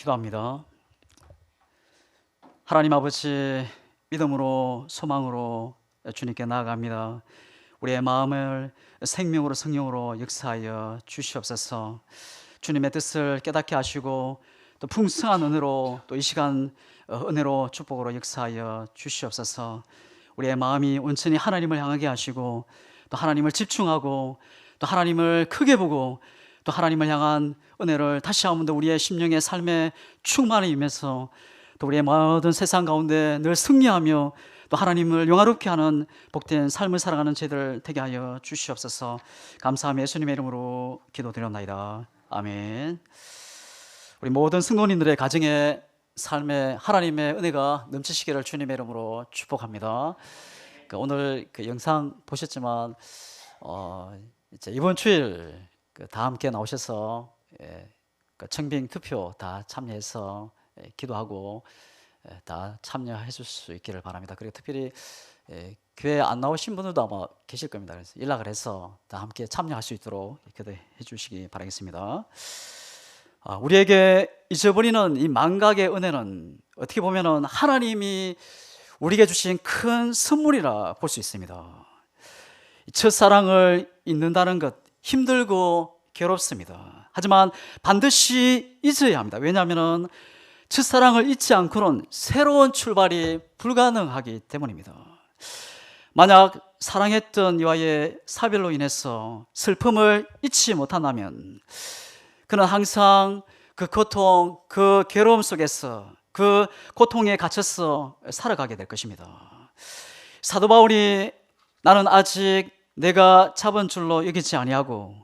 기도합니다. 하나님 아버지, 믿음으로 소망으로 주님께 나아갑니다. 우리의 마음을 생명으로 성령으로 역사하여 주시옵소서. 주님의 뜻을 깨닫게 하시고 또 풍성한 은혜로 또 이 시간 은혜로 축복으로 역사하여 주시옵소서. 우리의 마음이 온전히 하나님을 향하게 하시고 또 하나님을 집중하고 또 하나님을 크게 보고 또 하나님을 향한 은혜를 다시 한번 더 우리의 심령의 삶에 충만히 임해서 또 우리의 모든 세상 가운데 늘 승리하며 또 하나님을 영화롭게 하는 복된 삶을 살아가는 저희들 되게 하여 주시옵소서. 감사하며 예수님의 이름으로 기도드렸나이다. 아멘. 우리 모든 성도님들의 가정의 삶에 하나님의 은혜가 넘치시기를 주님의 이름으로 축복합니다. 오늘 영상 보셨지만 이제 이번 주일 다 함께 나오셔서 청빙 투표 다 참여해서 기도하고 다 참여해 줄 수 있기를 바랍니다. 그리고 특별히 교회 안 나오신 분들도 아마 계실 겁니다. 그래서 연락을 해서 다 함께 참여할 수 있도록 기도해 주시기 바라겠습니다. 우리에게 잊어버리는 이 망각의 은혜는 어떻게 보면 하나님이 우리에게 주신 큰 선물이라 볼 수 있습니다. 첫사랑을 잊는다는 것 힘들고 괴롭습니다. 하지만 반드시 잊어야 합니다. 왜냐하면 첫사랑을 잊지 않고는 새로운 출발이 불가능하기 때문입니다. 만약 사랑했던 이와의 사별로 인해서 슬픔을 잊지 못한다면 그는 항상 그 고통, 그 괴로움 속에서 그 고통에 갇혀서 살아가게 될 것입니다. 사도 바울이 나는 아직 내가 잡은 줄로 여기지 아니하고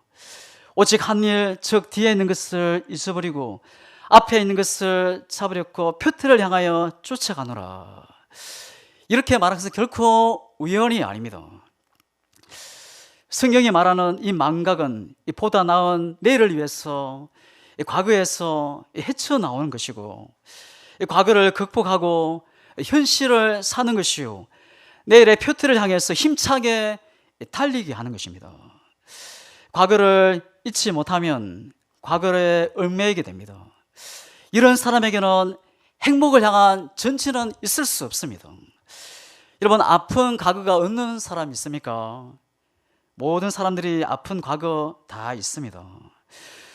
오직 한 일, 즉 뒤에 있는 것을 잊어버리고 앞에 있는 것을 잡으려고 표태를 향하여 쫓아가노라. 이렇게 말한 것은 결코 우연이 아닙니다. 성경이 말하는 이 망각은 보다 나은 내일을 위해서 과거에서 헤쳐나오는 것이고 과거를 극복하고 현실을 사는 것이요 내일의 표태를 향해서 힘차게 달리게 하는 것입니다. 과거를 잊지 못하면 과거에 얽매이게 됩니다. 이런 사람에게는 행복을 향한 전진은 있을 수 없습니다. 여러분, 아픈 과거가 없는 사람 있습니까? 모든 사람들이 아픈 과거 다 있습니다.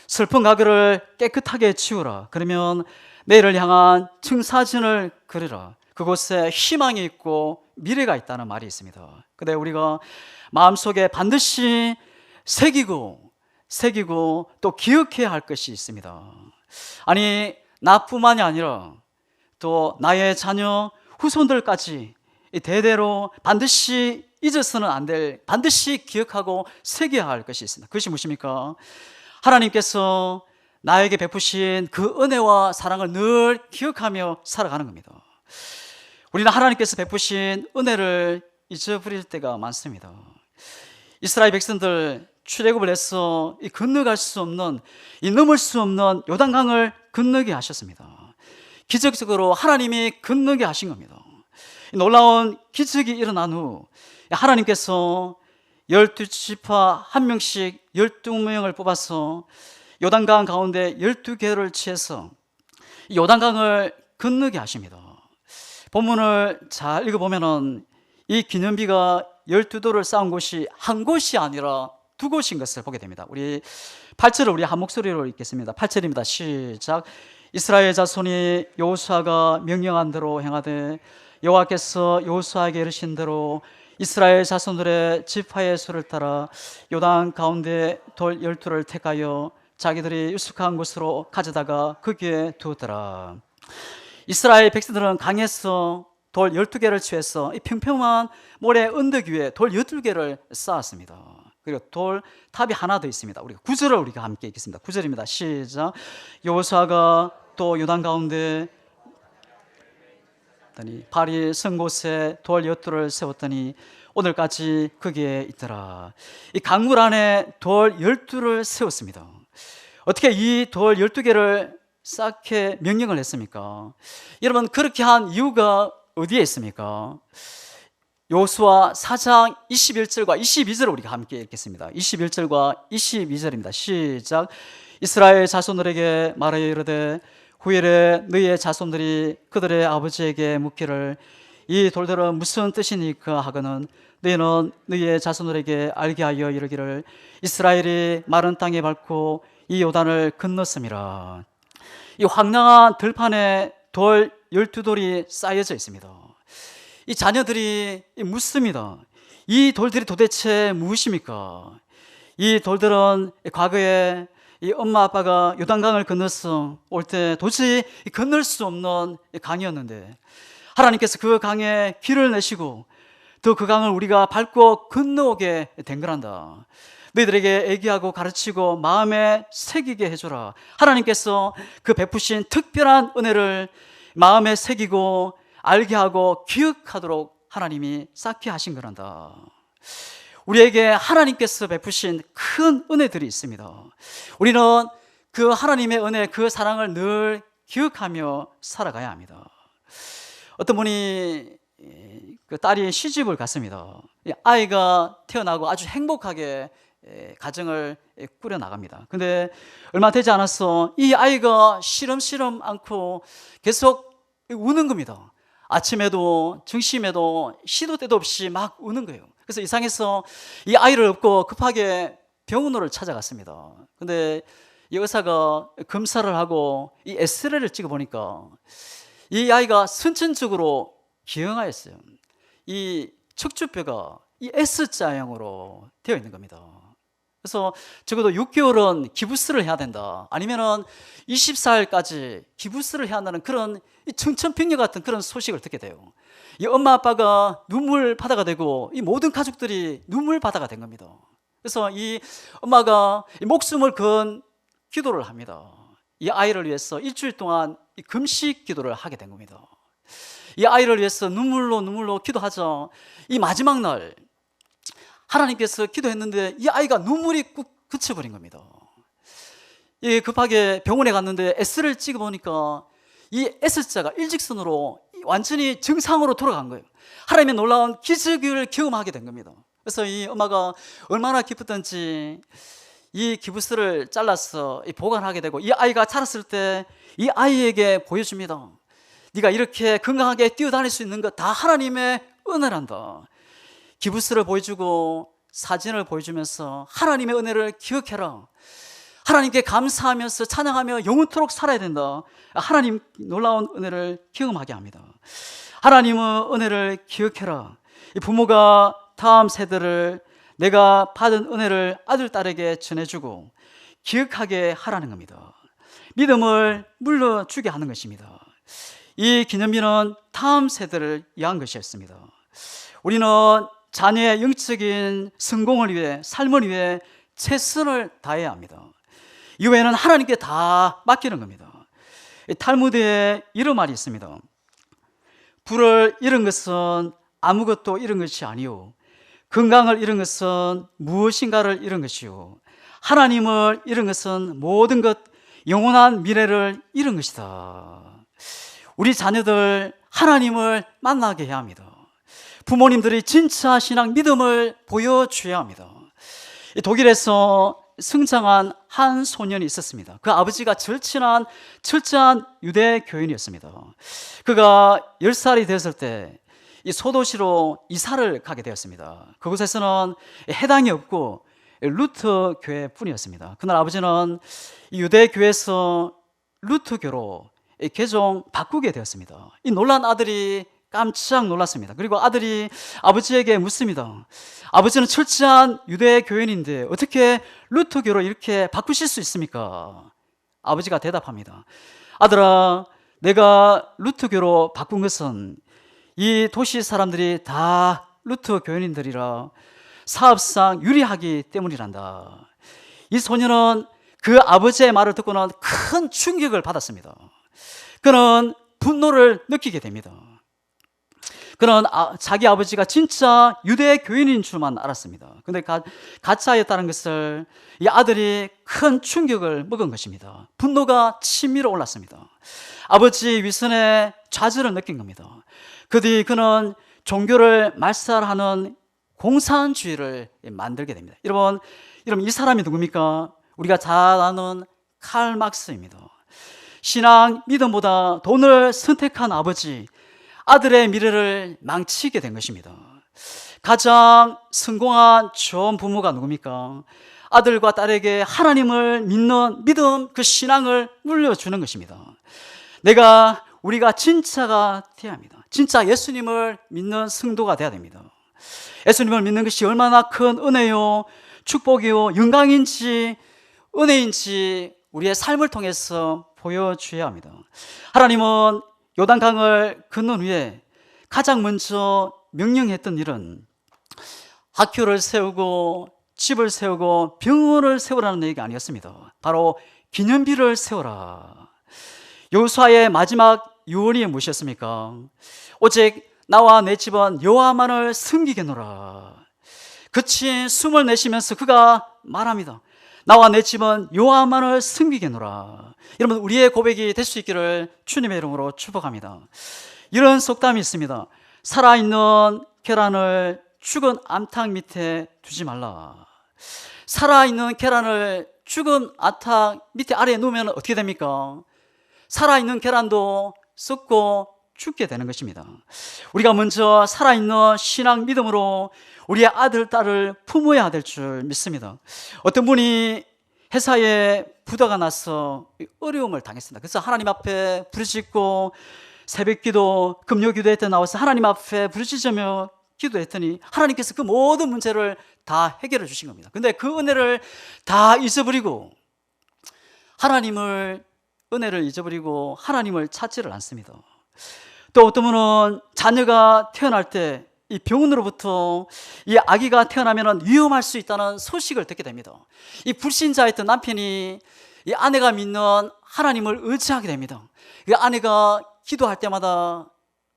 슬픈 과거를 깨끗하게 지우라. 그러면 내일을 향한 청사진을 그리라. 그곳에 희망이 있고 미래가 있다는 말이 있습니다. 근데 우리가 마음속에 반드시 새기고 또 기억해야 할 것이 있습니다. 아니, 나뿐만이 아니라 또 나의 자녀, 후손들까지 대대로 반드시 잊어서는 안 될, 반드시 기억하고 새겨야 할 것이 있습니다. 그것이 무엇입니까? 하나님께서 나에게 베푸신 그 은혜와 사랑을 늘 기억하며 살아가는 겁니다. 우리는 하나님께서 베푸신 은혜를 잊어버릴 때가 많습니다. 이스라엘 백성들 출애굽을 해서 건너갈 수 없는, 넘을 수 없는 요단강을 건너게 하셨습니다. 기적적으로 하나님이 건너게 하신 겁니다. 놀라운 기적이 일어난 후 하나님께서 12지파 한 명씩 12명을 뽑아서 요단강 가운데 12개를 취해서 요단강을 건너게 하십니다. 본문을 잘 읽어보면 이 기념비가 12돌을 쌓은 곳이 한 곳이 아니라 두 곳인 것을 보게 됩니다. 우리 8절을 우리 한 목소리로 읽겠습니다. 8절입니다. 시작. 이스라엘 자손이 여호수아가 명령한 대로 행하되 여호와께서 여호수아에게 이르신 대로 이스라엘 자손들의 지파의 수를 따라 요단 가운데 돌 12를 택하여 자기들이 익숙한 곳으로 가져다가 거기에 두었더라. 이스라엘 백성들은 강에서 돌 12개를 취해서 이 평평한 모래 언덕 위에 돌 12개를 쌓았습니다. 그리고 돌 탑이 하나 더 있습니다. 우리가 9절을 우리가 함께 읽겠습니다. 9절입니다. 시작. 여호수아가 또 요단 가운데 발이 선 곳에 돌 12돌을 세웠더니 오늘까지 거기에 있더라. 이 강물 안에 돌 12를 세웠습니다. 어떻게 이 돌 12개를 쌓게 명령을 했습니까? 여러분, 그렇게 한 이유가 어디에 있습니까? 여호수아 4장 21절과 22절을 우리가 함께 읽겠습니다. 21절과 22절입니다. 시작. 이스라엘 자손들에게 말하여 이르되 후일에 너희의 자손들이 그들의 아버지에게 묻기를 이 돌들은 무슨 뜻이니까 하거늘 너희는 너희의 자손들에게 알게 하여 이르기를 이스라엘이 마른 땅에 밟고 이 요단을 건넜음이라. 이 황량한 들판에 돌 12돌이 쌓여져 있습니다. 이 자녀들이 묻습니다. 이 돌들이 도대체 무엇입니까? 이 돌들은 과거에 이 엄마 아빠가 요단강을 건너서 올 때 도저히 건널 수 없는 강이었는데 하나님께서 그 강에 길을 내시고 또 그 강을 우리가 밟고 건너오게 된 거란다. 너희들에게 애기하고 가르치고 마음에 새기게 해줘라. 하나님께서 그 베푸신 특별한 은혜를 마음에 새기고 알게 하고 기억하도록 하나님이 쌓게 하신 거란다. 우리에게 하나님께서 베푸신 큰 은혜들이 있습니다. 우리는 그 하나님의 은혜, 그 사랑을 늘 기억하며 살아가야 합니다. 어떤 분이 그 딸이 시집을 갔습니다. 아이가 태어나고 아주 행복하게 가정을 꾸려 나갑니다. 근데 얼마 되지 않았어 이 아이가 시름시름 않고 계속 우는 겁니다. 아침에도 점심에도 시도 때도 없이 막 우는 거예요. 그래서 이상해서 이 아이를 업고 급하게 병원으로 찾아갔습니다. 근데 이 의사가 검사를 하고 이 엑스레이를 찍어 보니까 이 아이가 선천적으로 기형아였어요. 이 척추뼈가 이 S자형으로 되어 있는 겁니다. 그래서 적어도 6개월은 기부스를 해야 된다, 아니면은 24일까지 기부스를 해야 한다는 그런 청천벽력 같은 그런 소식을 듣게 돼요. 이 엄마 아빠가 눈물 바다가 되고 이 모든 가족들이 눈물 바다가 된 겁니다. 그래서 이 엄마가 이 목숨을 건 기도를 합니다. 이 아이를 위해서 일주일 동안 이 금식 기도를 하게 된 겁니다. 이 아이를 위해서 눈물로 기도하자 이 마지막 날 하나님께서 기도했는데 이 아이가 눈물이 꾹 그쳐버린 겁니다. 이 급하게 병원에 갔는데 S를 찍어보니까 이 S자가 일직선으로 완전히 정상으로 돌아간 거예요. 하나님의 놀라운 기적을 경험하게 된 겁니다. 그래서 이 엄마가 얼마나 기뻤던지 이 기부스를 잘라서 보관하게 되고 이 아이가 자랐을 때 이 아이에게 보여줍니다. 네가 이렇게 건강하게 뛰어다닐 수 있는 것 다 하나님의 은혜란다. 기부스를 보여주고 사진을 보여주면서 하나님의 은혜를 기억해라. 하나님께 감사하면서 찬양하며 영원토록 살아야 된다. 하나님 놀라운 은혜를 경험하게 합니다. 하나님의 은혜를 기억해라. 이 부모가 다음 세대를 내가 받은 은혜를 아들, 딸에게 전해주고 기억하게 하라는 겁니다. 믿음을 물려주게 하는 것입니다. 이 기념비는 다음 세대를 위한 것이었습니다. 우리는 자녀의 영적인 성공을 위해, 삶을 위해 최선을 다해야 합니다. 이외에는 하나님께 다 맡기는 겁니다. 탈무드에 이런 말이 있습니다. 부를 잃은 것은 아무것도 잃은 것이 아니요 건강을 잃은 것은 무엇인가를 잃은 것이요 하나님을 잃은 것은 모든 것 영원한 미래를 잃은 것이다. 우리 자녀들 하나님을 만나게 해야 합니다. 부모님들이 진짜 신앙 믿음을 보여줘야 합니다. 독일에서 성장한 한 소년이 있었습니다. 그 아버지가 철저한 유대 교인이었습니다. 그가 10살이 되었을 때 이 소도시로 이사를 가게 되었습니다. 그곳에서는 해당이 없고 루터 교회뿐이었습니다. 그날 아버지는 이 유대 교회에서 루터교로 개종 바꾸게 되었습니다. 이 놀란 아들이 깜짝 놀랐습니다. 그리고 아들이 아버지에게 묻습니다. 아버지는 철저한 유대 교인인데 어떻게 루터교로 이렇게 바꾸실 수 있습니까? 아버지가 대답합니다. 아들아, 내가 루터교로 바꾼 것은 이 도시 사람들이 다 루터 교인들이라 사업상 유리하기 때문이란다. 이 소년은 그 아버지의 말을 듣고는 큰 충격을 받았습니다. 그는 분노를 느끼게 됩니다. 그는 자기 아버지가 진짜 유대 교인인 줄만 알았습니다. 그런데 가짜였다는 것을 이 아들이 큰 충격을 먹은 것입니다. 분노가 치밀어 올랐습니다. 아버지 위선에 좌절을 느낀 겁니다. 그 뒤 그는 종교를 말살하는 공산주의를 만들게 됩니다. 여러분 이 사람이 누굽니까? 우리가 잘 아는 칼 막스입니다. 신앙 믿음보다 돈을 선택한 아버지, 아들의 미래를 망치게 된 것입니다. 가장 성공한 좋은 부모가 누굽니까? 아들과 딸에게 하나님을 믿는 믿음, 그 신앙을 물려주는 것입니다. 우리가 진짜가 되어야 합니다. 진짜 예수님을 믿는 성도가 되어야 됩니다. 예수님을 믿는 것이 얼마나 큰 은혜요, 축복이요, 영광인지, 은혜인지 우리의 삶을 통해서 보여줘야 합니다. 하나님은 요단강을 건넌 후에 가장 먼저 명령했던 일은 학교를 세우고 집을 세우고 병원을 세우라는 얘기가 아니었습니다. 바로 기념비를 세워라. 여호수아의 마지막 유언이 무엇이었습니까? 오직 나와 내 집은 여호와만을 섬기겠노라. 그친 숨을 내쉬면서 그가 말합니다. 나와 내 집은 여호와만을 섬기겠노라. 여러분, 우리의 고백이 될 수 있기를 주님의 이름으로 축복합니다. 이런 속담이 있습니다. 살아있는 계란을 죽은 암탉 밑에 두지 말라. 살아있는 계란을 죽은 암탉 밑에 아래에 놓으면 어떻게 됩니까? 살아있는 계란도 썩고 죽게 되는 것입니다. 우리가 먼저 살아있는 신앙 믿음으로 우리의 아들, 딸을 품어야 될 줄 믿습니다. 어떤 분이 회사에 부도가 나서 어려움을 당했습니다. 그래서 하나님 앞에 부르짖고 새벽기도, 금요기도 때 나와서 하나님 앞에 부르짖으며 기도했더니 하나님께서 그 모든 문제를 다 해결해 주신 겁니다. 근데 그 은혜를 다 잊어버리고 은혜를 잊어버리고 하나님을 찾지를 않습니다. 또 어떤 분은 자녀가 태어날 때 이 병원으로부터 이 아기가 태어나면 위험할 수 있다는 소식을 듣게 됩니다. 이 불신자였던 남편이 이 아내가 믿는 하나님을 의지하게 됩니다. 이 아내가 기도할 때마다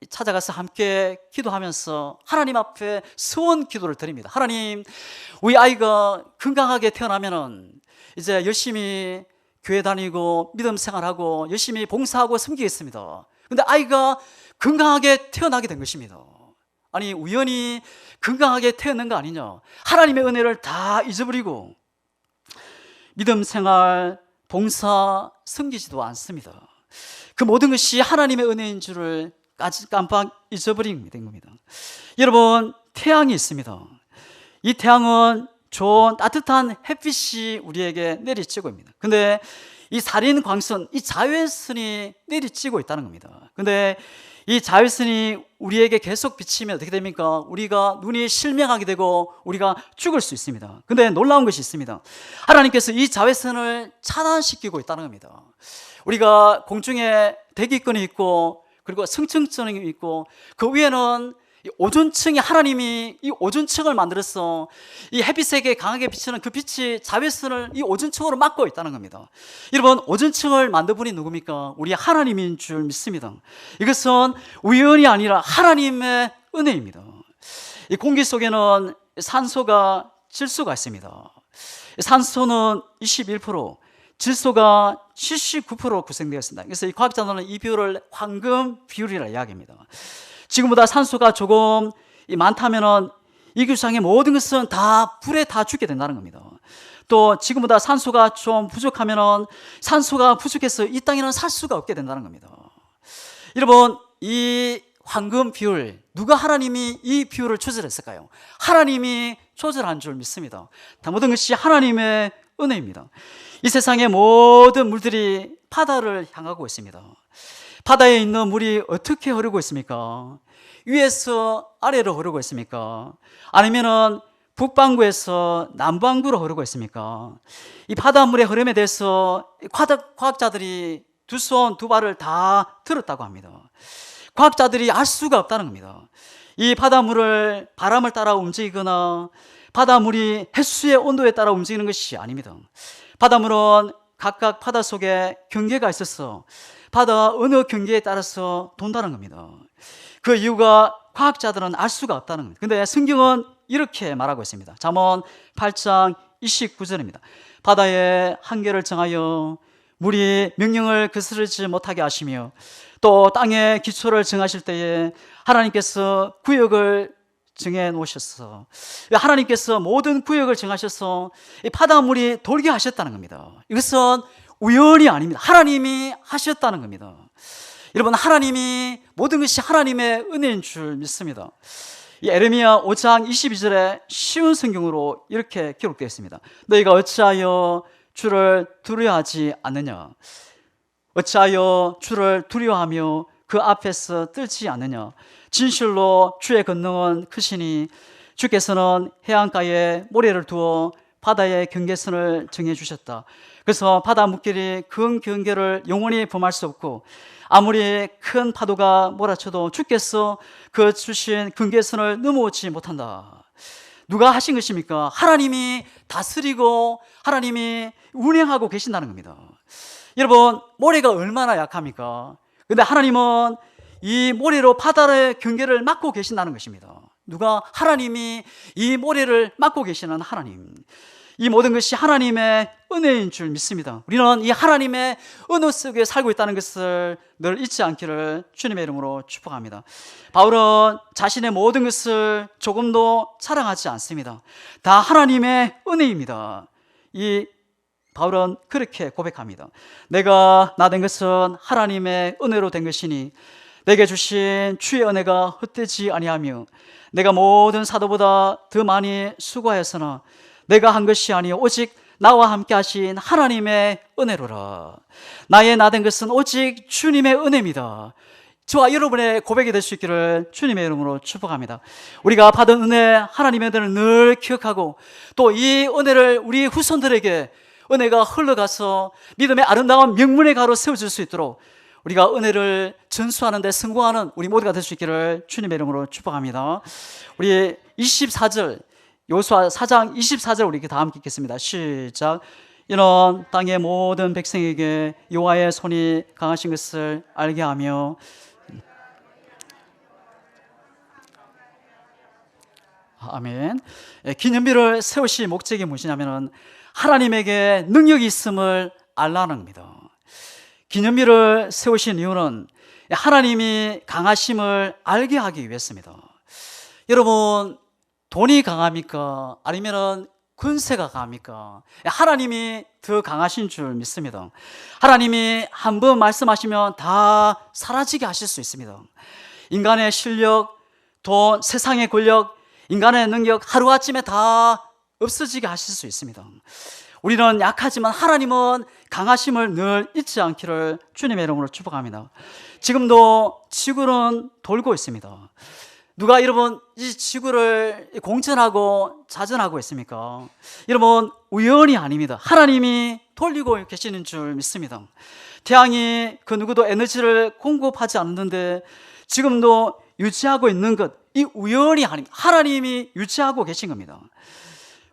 찾아가서 함께 기도하면서 하나님 앞에 소원 기도를 드립니다. 하나님, 우리 아이가 건강하게 태어나면 이제 열심히 교회 다니고 믿음 생활하고 열심히 봉사하고 섬기겠습니다. 근데 아이가 건강하게 태어나게 된 것입니다. 아니, 우연히 건강하게 태어난 거 아니냐? 하나님의 은혜를 다 잊어버리고 믿음 생활, 봉사, 섬기지도 않습니다. 그 모든 것이 하나님의 은혜인 줄을 깜빡 잊어버린 겁니다. 여러분, 태양이 있습니다. 이 태양은 좋은 따뜻한 햇빛이 우리에게 내리쬐고 있습니다. 근데 이 살인 광선, 이 자외선이 내리쬐고 있다는 겁니다. 근데 이 자외선이 우리에게 계속 비치면 어떻게 됩니까? 우리가 눈이 실명하게 되고 우리가 죽을 수 있습니다. 근데 놀라운 것이 있습니다. 하나님께서 이 자외선을 차단시키고 있다는 겁니다. 우리가 공중에 대기권이 있고 그리고 승층층이 있고 그 위에는 오존층이, 하나님이 이 오존층을 만들어서 이 햇빛에게 강하게 비치는 그 빛이 자외선을 이 오존층으로 막고 있다는 겁니다. 여러분, 오존층을 만든 분이 누굽니까? 우리 하나님인 줄 믿습니다. 이것은 우연이 아니라 하나님의 은혜입니다. 이 공기 속에는 산소가 질소가 있습니다. 산소는 21%, 질소가 79% 구성되어 있습니다. 그래서 이 과학자들은 이 비율을 황금 비율이라 이야기합니다. 지금보다 산소가 조금 많다면 이 세상의 모든 것은 다 불에 다 죽게 된다는 겁니다. 또 지금보다 산소가 좀 부족하면 산소가 부족해서 이 땅에는 살 수가 없게 된다는 겁니다. 여러분, 이 황금 비율, 누가 하나님이 이 비율을 조절했을까요? 하나님이 조절한 줄 믿습니다. 다 모든 것이 하나님의 은혜입니다. 이 세상의 모든 물들이 바다를 향하고 있습니다. 바다에 있는 물이 어떻게 흐르고 있습니까? 위에서 아래로 흐르고 있습니까? 아니면은 북반구에서 남반구로 흐르고 있습니까? 이 바닷물의 흐름에 대해서 과학자들이 두 손 두 발을 다 들었다고 합니다. 과학자들이 알 수가 없다는 겁니다. 이 바닷물을 바람을 따라 움직이거나 바닷물이 햇수의 온도에 따라 움직이는 것이 아닙니다. 바닷물은 각각 바다 속에 경계가 있어서 바다 어느 경계에 따라서 돈다는 겁니다. 그 이유가 과학자들은 알 수가 없다는 겁니다. 근데 성경은 이렇게 말하고 있습니다. 잠언 8장 29절입니다. 바다의 한계를 정하여 물이 명령을 거스르지 못하게 하시며 또 땅의 기초를 정하실 때에 하나님께서 구역을 정해 놓으셨어. 하나님께서 모든 구역을 정하셔서 이 바닷물이 돌게 하셨다는 겁니다. 이것은 우연이 아닙니다. 하나님이 하셨다는 겁니다. 여러분, 하나님이 모든 것이 하나님의 은혜인 줄 믿습니다. 이 에레미야 5장 22절에 쉬운 성경으로 이렇게 기록되어 있습니다. 너희가 어찌하여 주를 두려워하지 않느냐? 어찌하여 주를 두려워하며 그 앞에서 떨지 않느냐? 진실로 주의 권능은 크시니 주께서는 해안가에 모래를 두어 바다의 경계선을 정해주셨다. 그래서 바다 물길이 그 경계를 영원히 범할 수 없고, 아무리 큰 파도가 몰아쳐도 주께서 그 주신 경계선을 넘어오지 못한다. 누가 하신 것입니까? 하나님이 다스리고 하나님이 운행하고 계신다는 겁니다. 여러분, 모래가 얼마나 약합니까? 근데 하나님은 이 모래로 바다의 경계를 막고 계신다는 것입니다. 누가? 하나님이 이 모래를 막고 계시는 하나님. 이 모든 것이 하나님의 은혜인 줄 믿습니다. 우리는 이 하나님의 은혜 속에 살고 있다는 것을 늘 잊지 않기를 주님의 이름으로 축복합니다. 바울은 자신의 모든 것을 조금도 자랑하지 않습니다. 다 하나님의 은혜입니다. 이 바울은 그렇게 고백합니다. 내가 나 된 것은 하나님의 은혜로 된 것이니 내게 주신 주의 은혜가 헛되지 아니하며 내가 모든 사도보다 더 많이 수고하였으나 내가 한 것이 아니요 오직 나와 함께 하신 하나님의 은혜로라. 나의 나 된 것은 오직 주님의 은혜입니다. 저와 여러분의 고백이 될 수 있기를 주님의 이름으로 축복합니다. 우리가 받은 은혜, 하나님의 은혜를 늘 기억하고 또 이 은혜를 우리 후손들에게 은혜가 흘러가서 믿음의 아름다운 명문의 가로 세워질 수 있도록 우리가 은혜를 전수하는 데 성공하는 우리 모두가 될 수 있기를 주님의 이름으로 축복합니다. 우리 24절, 여호수아 4장 24절 우리 다 함께 읽겠습니다. 시작. 이는 땅의 모든 백성에게 여호와의 손이 강하신 것을 알게 하며 아멘. 기념비를 세우실 목적이 무엇이냐면 하나님에게 능력이 있음을 알라는 겁니다. 기념비를 세우신 이유는 하나님이 강하심을 알게 하기 위해서입니다. 여러분, 돈이 강합니까? 아니면 군세가 강합니까? 하나님이 더 강하신 줄 믿습니다. 하나님이 한 번 말씀하시면 다 사라지게 하실 수 있습니다. 인간의 실력, 돈, 세상의 권력, 인간의 능력 하루아침에 다 없어지게 하실 수 있습니다. 우리는 약하지만 하나님은 강하심을 늘 잊지 않기를 주님의 이름으로 축복합니다. 지금도 지구는 돌고 있습니다. 누가 여러분 이 지구를 공전하고 자전하고 있습니까? 여러분, 우연이 아닙니다. 하나님이 돌리고 계시는 줄 믿습니다. 태양이 그 누구도 에너지를 공급하지 않는데 지금도 유지하고 있는 것, 이 우연이 아닙니다. 하나님이 유지하고 계신 겁니다.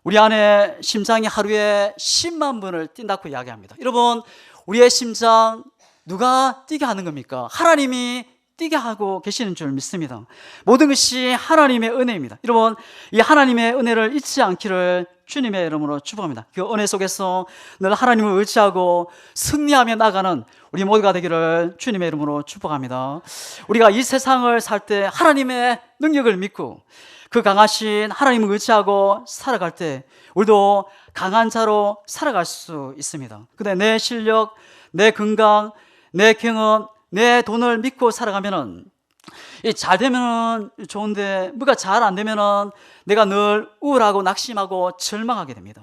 우리 안에 심장이 하루에 10만 번을 뛴다고 이야기합니다. 여러분, 우리의 심장 누가 뛰게 하는 겁니까? 하나님이 뛰게 하고 계시는 줄 믿습니다. 모든 것이 하나님의 은혜입니다. 여러분, 이 하나님의 은혜를 잊지 않기를 주님의 이름으로 축복합니다. 그 은혜 속에서 늘 하나님을 의지하고 승리하며 나가는 우리 모두가 되기를 주님의 이름으로 축복합니다. 우리가 이 세상을 살 때 하나님의 능력을 믿고 그 강하신 하나님을 의지하고 살아갈 때 우리도 강한 자로 살아갈 수 있습니다. 근데 내 실력, 내 건강, 내 경험, 내 돈을 믿고 살아가면은 잘 되면은 좋은데 뭐가 잘 안 되면은 내가 늘 우울하고 낙심하고 절망하게 됩니다.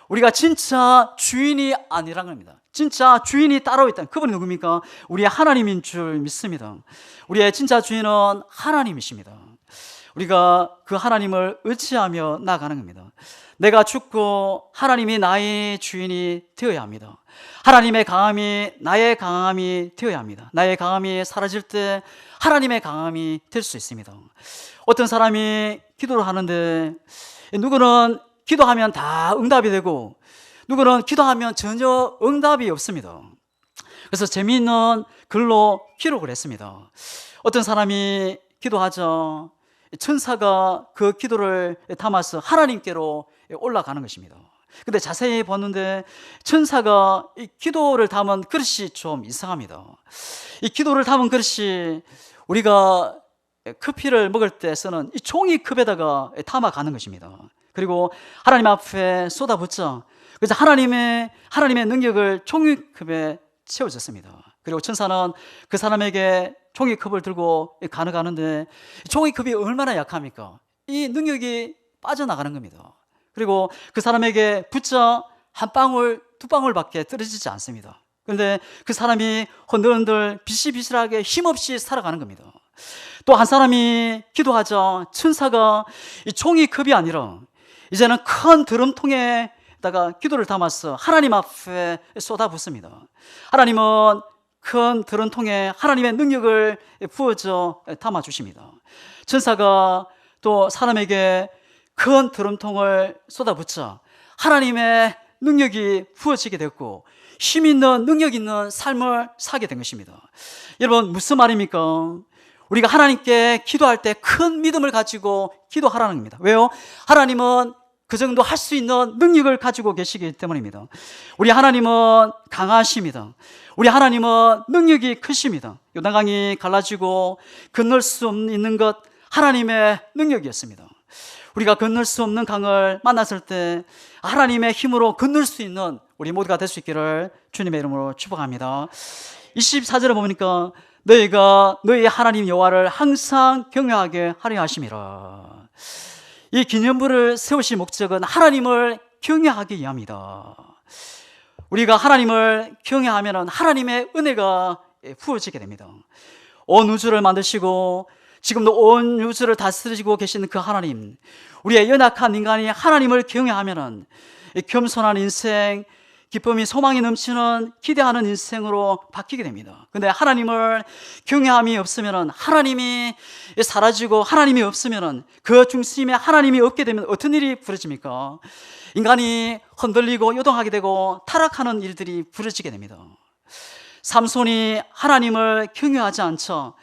우리가 진짜 주인이 아니란 겁니다. 진짜 주인이 따로 있다. 그분이 누굽니까? 우리의 하나님인 줄 믿습니다. 우리의 진짜 주인은 하나님이십니다. 우리가 그 하나님을 의지하며 나가는 겁니다. 내가 죽고 하나님이 나의 주인이 되어야 합니다. 하나님의 강함이 나의 강함이 되어야 합니다. 나의 강함이 사라질 때 하나님의 강함이 될 수 있습니다. 어떤 사람이 기도를 하는데 누구는 기도하면 다 응답이 되고 누구는 기도하면 전혀 응답이 없습니다. 그래서 재미있는 글로 기록을 했습니다. 어떤 사람이 기도하자 천사가 그 기도를 담아서 하나님께로 올라가는 것입니다. 근데 자세히 봤는데 천사가 이 기도를 담은 그릇이 좀 이상합니다. 이 기도를 담은 그릇이 우리가 커피를 먹을 때 쓰는 이 종이컵에다가 담아가는 것입니다. 그리고 하나님 앞에 쏟아붓자 그래서 하나님의 능력을 종이컵에 채워졌습니다. 그리고 천사는 그 사람에게 종이컵을 들고 가는데 종이컵이 얼마나 약합니까? 이 능력이 빠져나가는 겁니다. 그리고 그 사람에게 붙자 한 방울 두 방울밖에 떨어지지 않습니다. 그런데 그 사람이 흔들흔들 비실비실하게 힘없이 살아가는 겁니다. 또 한 사람이 기도하자 천사가 이 종이컵이 아니라 이제는 큰 드럼통에다가 기도를 담아서 하나님 앞에 쏟아붓습니다. 하나님은 큰 드럼통에 하나님의 능력을 부어져 담아주십니다. 천사가 또 사람에게 큰 드럼통을 쏟아붓자 하나님의 능력이 부어지게 됐고 힘 있는 능력 있는 삶을 살게 된 것입니다. 여러분 무슨 말입니까? 우리가 하나님께 기도할 때 큰 믿음을 가지고 기도하라는 겁니다. 왜요? 하나님은 그 정도 할 수 있는 능력을 가지고 계시기 때문입니다. 우리 하나님은 강하십니다. 우리 하나님은 능력이 크십니다. 요단강이 갈라지고 건널 수 있는 것 하나님의 능력이었습니다. 우리가 건널 수 없는 강을 만났을 때 하나님의 힘으로 건널 수 있는 우리 모두가 될 수 있기를 주님의 이름으로 축복합니다. 24절에 보니까 너희가 너희 하나님 여호와를 항상 경외하게 하려 하심이라. 이 기념부를 세우신 목적은 하나님을 경외하기 위함이다. 우리가 하나님을 경외하면 하나님의 은혜가 부어지게 됩니다. 온 우주를 만드시고 지금도 온 우주를 다스리고 계시는 그 하나님, 우리의 연약한 인간이 하나님을 경외하면 겸손한 인생, 기쁨이 소망이 넘치는 기대하는 인생으로 바뀌게 됩니다. 근데 하나님을 경외함이 없으면 하나님이 사라지고 하나님이 없으면 그 중심에 하나님이 없게 되면 어떤 일이 벌어집니까? 인간이 흔들리고 요동하게 되고 타락하는 일들이 벌어지게 됩니다. 삼손이 하나님을 경외하지 않자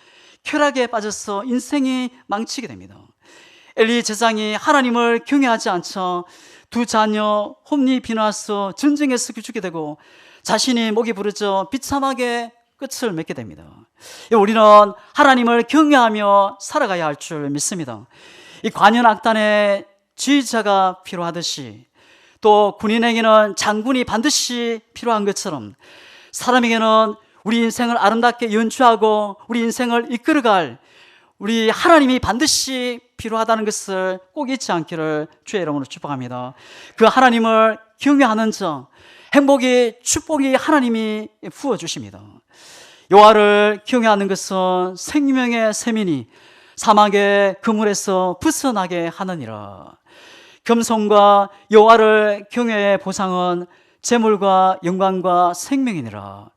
쾌락에 빠져서 인생이 망치게 됩니다. 엘리 제사장이 하나님을 경외하지 않자 두 자녀 홈리 비나서 전쟁에서 죽게 되고 자신이 목이 부러져 비참하게 끝을 맺게 됩니다. 우리는 하나님을 경외하며 살아가야 할 줄 믿습니다. 이 관현 악단의 지휘자가 필요하듯이 또 군인에게는 장군이 반드시 필요한 것처럼 사람에게는 우리 인생을 아름답게 연주하고 우리 인생을 이끌어갈 우리 하나님이 반드시 필요하다는 것을 꼭 잊지 않기를 주의 이름으로 축복합니다. 그 하나님을 경외하는 자, 행복이 축복이 하나님이 부어주십니다. 여호와를 경외하는 것은 생명의 샘이니 사막의 그물에서 벗어나게 하느니라. 겸손과 여호와를 경외의 보상은 재물과 영광과 생명이니라.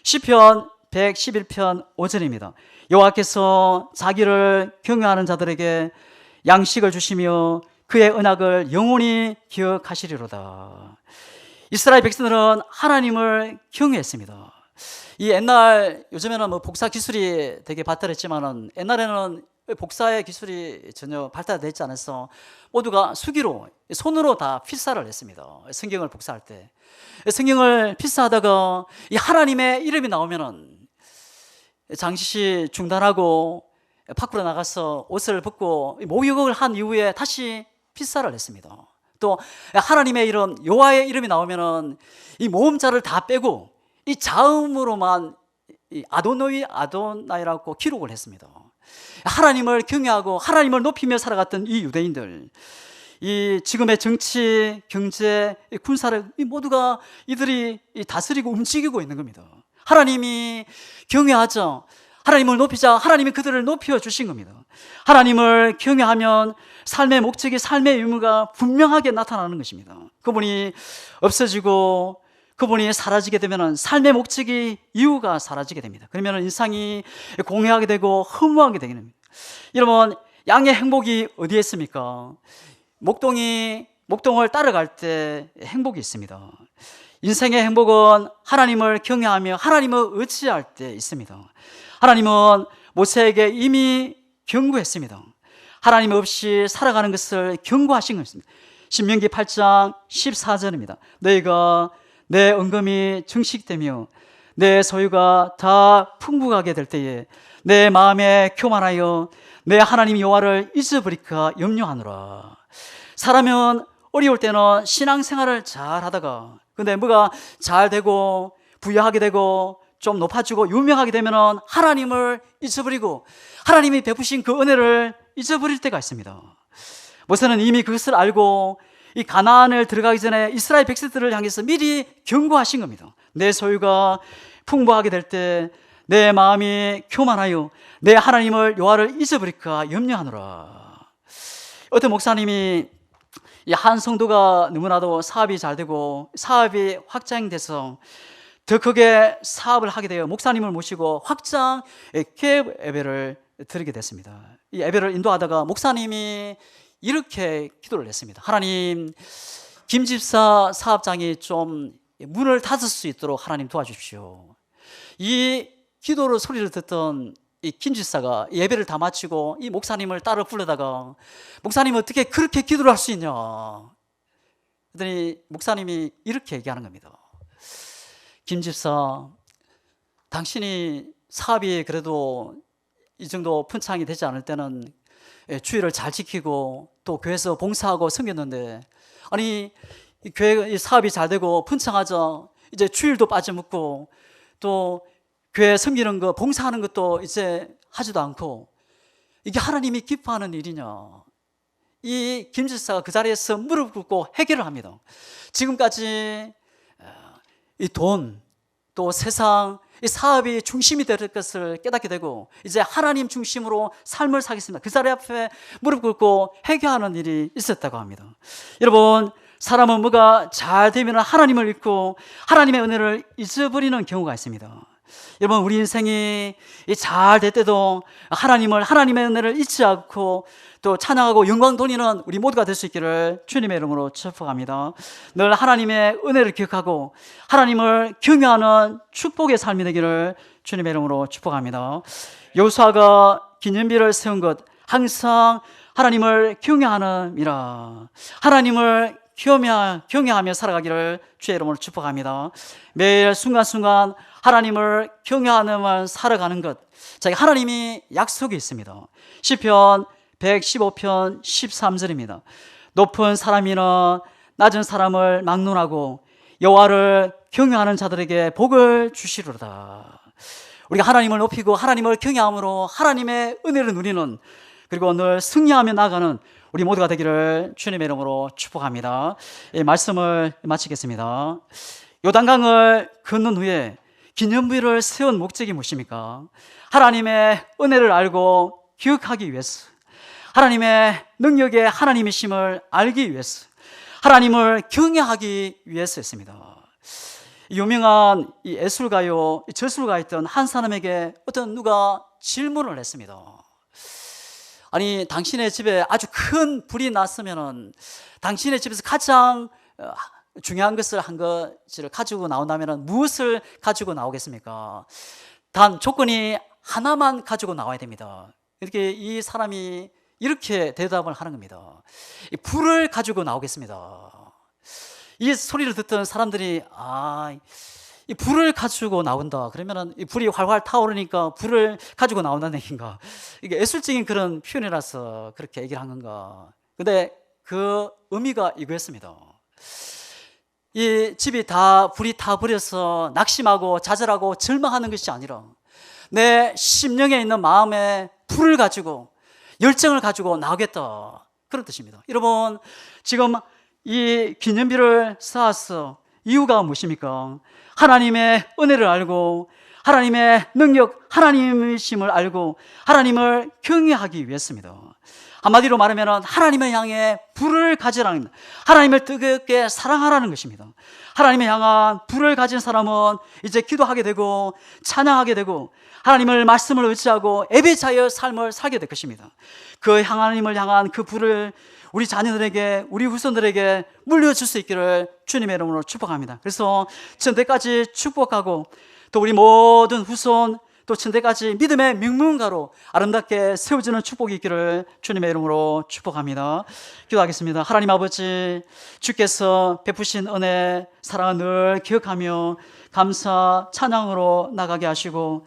시편 111편 5절입니다. 여호와께서 자기를 경외하는 자들에게 양식을 주시며 그의 언약을 영원히 기억하시리로다. 이스라엘 백성들은 하나님을 경외했습니다. 이 옛날 요즘에는 복사 기술이 되게 발달했지만은 옛날에는 복사의 기술이 전혀 발달되지 않아서 모두가 수기로 손으로 다 필사를 했습니다. 성경을 복사할 때 성경을 필사하다가 이 하나님의 이름이 나오면은 잠시 중단하고 밖으로 나가서 옷을 벗고 목욕을 한 이후에 다시 필사를 했습니다. 또 하나님의 이름 여호와의 이름이 나오면은 이 모음자를 다 빼고 이 자음으로만 아도나이라고 기록을 했습니다. 하나님을 경외하고 하나님을 높이며 살아갔던 이 유대인들, 이 지금의 정치, 경제, 군사를 모두가 이들이 다스리고 움직이고 있는 겁니다. 하나님이 경외하자, 하나님을 높이자, 하나님이 그들을 높여 주신 겁니다. 하나님을 경외하면 삶의 목적이, 삶의 의무가 분명하게 나타나는 것입니다. 그분이 없어지고 그분이 사라지게 되면 삶의 목적이, 이유가 사라지게 됩니다. 그러면 인상이 공허하게 되고 허무하게 되게 됩니다. 여러분, 양의 행복이 어디에 있습니까? 목동을 따라갈 때 행복이 있습니다. 인생의 행복은 하나님을 경외하며 하나님을 의지할 때 있습니다. 하나님은 모세에게 이미 경고했습니다. 하나님 없이 살아가는 것을 경고하신 것입니다. 신명기 8장 14절입니다. 너희가 내 은금이 증식되며 내 소유가 다 풍부하게 될 때에 내 마음에 교만하여 내 하나님 여호와를 잊어버릴까 염려하노라. 사람은 어려울 때는 신앙생활을 잘 하다가 근데 뭐가 잘 되고 부유하게 되고 좀 높아지고 유명하게 되면 하나님을 잊어버리고 하나님이 베푸신 그 은혜를 잊어버릴 때가 있습니다. 모세는 이미 그것을 알고 이 가나안을 들어가기 전에 이스라엘 백성들을 향해서 미리 경고하신 겁니다. 내 소유가 풍부하게 될 때 내 마음이 교만하여 내 하나님을 여호와를 잊어버릴까 염려하노라. 어떤 목사님이 한 성도가 너무나도 사업이 잘 되고 사업이 확장돼서 더 크게 사업을 하게 되어 목사님을 모시고 확장 계획 예배를 드리게 됐습니다. 이 예배를 인도하다가 목사님이 이렇게 기도를 했습니다. 하나님, 김 집사 사업장이 좀 문을 닫을 수 있도록 하나님 도와주십시오. 이 기도를 소리를 듣던 이 김 집사가 예배를 다 마치고 이 목사님을 따로 불러다가 목사님 어떻게 그렇게 기도를 할 수 있냐 그랬더니 목사님이 이렇게 얘기하는 겁니다. 김 집사, 당신이 사업이 그래도 이 정도 분창이 되지 않을 때는 주의를 잘 지키고 또 교회에서 봉사하고 섬겼는데 아니 이 교회 사업이 잘 되고 분창하자 이제 주일도 빠져먹고 또 교회 섬기는 거 봉사하는 것도 이제 하지도 않고 이게 하나님이 기뻐하는 일이냐. 이 김 집사가 그 자리에서 무릎 꿇고 해결을 합니다. 지금까지 이 돈 또 세상 이 사업이 중심이 될 것을 깨닫게 되고 이제 하나님 중심으로 삶을 사겠습니다. 그 자리 앞에 무릎 꿇고 회개하는 일이 있었다고 합니다. 여러분, 사람은 뭐가 잘 되면 하나님을 잊고 하나님의 은혜를 잊어버리는 경우가 있습니다. 여러분, 우리 인생이 잘 될 때도 하나님의 은혜를 잊지 않고 또 찬양하고 영광 돌리는 우리 모두가 될 수 있기를 주님의 이름으로 축복합니다. 늘 하나님의 은혜를 기억하고 하나님을 경외하는 축복의 삶이 되기를 주님의 이름으로 축복합니다. 여호수아가 기념비를 세운 것 항상 하나님을 경외하는이라. 하나님을 경외하며 살아가기를 주의 이름으로 축복합니다. 매일 순간순간 하나님을 경외하며 살아가는 것, 자기 하나님이 약속이 있습니다. 시편 115편 13절입니다. 높은 사람이나 낮은 사람을 막론하고 여호와를 경외하는 자들에게 복을 주시리로다. 우리가 하나님을 높이고 하나님을 경외함으로 하나님의 은혜를 누리는, 그리고 늘 승리하며 나아가는 우리 모두가 되기를 주님의 이름으로 축복합니다. 이 말씀을 마치겠습니다. 요단강을 건넌 후에 기념비를 세운 목적이 무엇입니까? 하나님의 은혜를 알고 기억하기 위해서, 하나님의 능력의 하나님이심을 알기 위해서, 하나님을 경외하기 위해서였습니다. 유명한 이 예술가요, 저술가였던 한 사람에게 어떤 누가 질문을 했습니다. 아니, 당신의 집에 아주 큰 불이 났으면은 당신의 집에서 가장 중요한 것을 한 것을 가지고 나온다면 무엇을 가지고 나오겠습니까? 단 조건이 하나만 가지고 나와야 됩니다. 이렇게 이 사람이 이렇게 대답을 하는 겁니다. 불을 가지고 나오겠습니다. 이 소리를 듣던 사람들이 이 불을 가지고 나온다 그러면은 이 불이 활활 타오르니까 불을 가지고 나온다는 얘기인가? 이게 예술적인 그런 표현이라서 그렇게 얘기를 한 건가? 근데 그 의미가 이거였습니다. 이 집이 다 불이 타버려서 낙심하고 좌절하고 절망하는 것이 아니라 내 심령에 있는 마음에 불을 가지고 열정을 가지고 나오겠다, 그런 뜻입니다. 여러분, 지금 이 기념비를 쌓았어. 이유가 무엇입니까? 하나님의 은혜를 알고 하나님의 능력, 하나님이심을 알고 하나님을 경외하기 위해서입니다. 한마디로 말하면 하나님을 향해 불을 가지라는, 하나님을 뜨겁게 사랑하라는 것입니다. 하나님을 향한 불을 가진 사람은 이제 기도하게 되고 찬양하게 되고 하나님을 말씀을 의지하고 예배자의 삶을 살게 될 것입니다. 그 하나님을 향한 그 불을 우리 자녀들에게, 우리 후손들에게 물려줄 수 있기를 주님의 이름으로 축복합니다. 그래서 천대까지 축복하고 또 우리 모든 후손 또 천대까지 믿음의 명문가로 아름답게 세워지는 축복이 있기를 주님의 이름으로 축복합니다. 기도하겠습니다. 하나님 아버지, 주께서 베푸신 은혜, 사랑을 늘 기억하며 감사, 찬양으로 나가게 하시고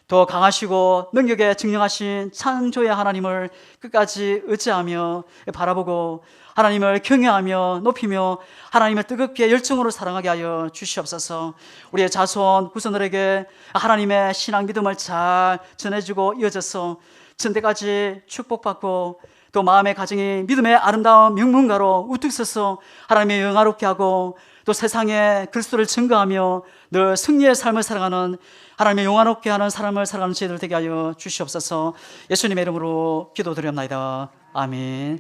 더 강하시고 능력에 증명하신 창조의 하나님을 끝까지 의지하며 바라보고 하나님을 경외하며 높이며 하나님을 뜨겁게 열정으로 사랑하게 하여 주시옵소서. 우리의 자손 후손들에게 하나님의 신앙 믿음을 잘 전해주고 이어져서 천대까지 축복받고 또 마음의 가정이 믿음의 아름다운 명문가로 우뚝 서서 하나님의 영화롭게 하고 또 세상에 그리스도를 증거하며 늘 승리의 삶을 살아가는 하나님의 영화롭게 하는 사람을 살아가는 저희들 되게 하여 주시옵소서. 예수님의 이름으로 기도드립니다. 아멘.